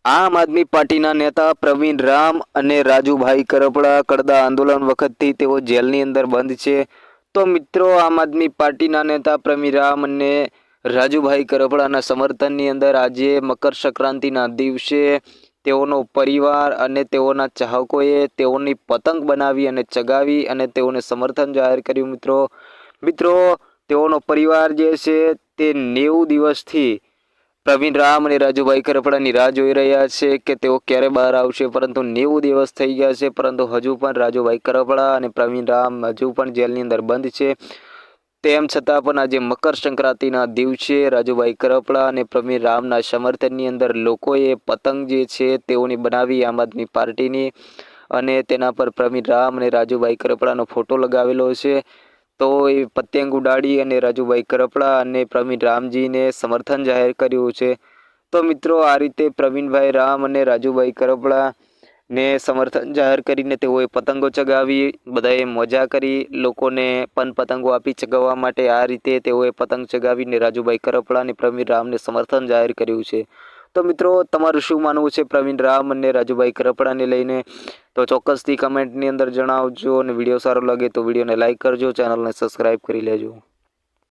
આમ આદમી પાર્ટીના નેતા પ્રવીણ રામ અને રાજુભાઈ કરપડા કડદા આંદોલન વખતથી તેઓ જેલની અંદર બંધ છે। તો મિત્રો, આમ આદમી પાર્ટીના નેતા પ્રવીણ રામ અને રાજુભાઈ કરપડાના સમર્થનની અંદર આજે મકર સંક્રાંતિના દિવસે તેઓનો પરિવાર અને તેઓના ચાહકોએ તેઓની પતંગ બનાવી અને ચગાવી અને તેઓને સમર્થન જાહેર કર્યું। મિત્રો તેઓનો પરિવાર જે છે તે 90 દિવસથી પ્રવીણ રામ અને રાજુભાઈ કરપડાની રાહ જોઈ રહ્યા છે કે તેઓ ક્યારે બહાર આવશે, પરંતુ 90 દિવસ થઈ ગયા છે, પરંતુ હજુ પણ રાજુભાઈ કરપડા અને પ્રવીણ રામ હજુ પણ જેલની અંદર બંધ છે। તેમ છતાં પણ આજે મકર સંક્રાંતિના દિવસે રાજુભાઈ કરપડા અને પ્રવીણ રામના સમર્થનની અંદર લોકોએ પતંગ જે છે તેઓની બનાવી આમ આદમી પાર્ટીની, અને તેના પર પ્રવીણ રામ અને રાજુભાઈ કરપડાનો ફોટો લગાવેલો છે। તો એ પતંગ ઉડાડી અને રાજુભાઈ કરપડા અને પ્રવીણ રામજીને સમર્થન જાહેર કર્યું છે। તો મિત્રો, આ રીતે પ્રવીણભાઈ રામ અને રાજુભાઈ કરપડા ને સમર્થન જાહેર કરીને તેઓએ પતંગો ચગાવી, બધાએ મજા કરી, લોકોને પણ પતંગો આપી ચગાવવા માટે। આ રીતે તેઓએ પતંગ ચગાવીને રાજુભાઈ કરપડા અને પ્રવીણ રામને સમર્થન જાહેર કર્યું છે। તો મિત્રો, તમારું શું માનવું છે પ્રવીણ રામ અને રાજુભાઈ કરપડાને લઈને? તો ચોક્કસથી કમેન્ટની અંદર જણાવજો, અને વિડીયો સારો લાગે તો વિડીયોને લાઇક કરજો, ચેનલને સબસ્ક્રાઈબ કરી લેજો।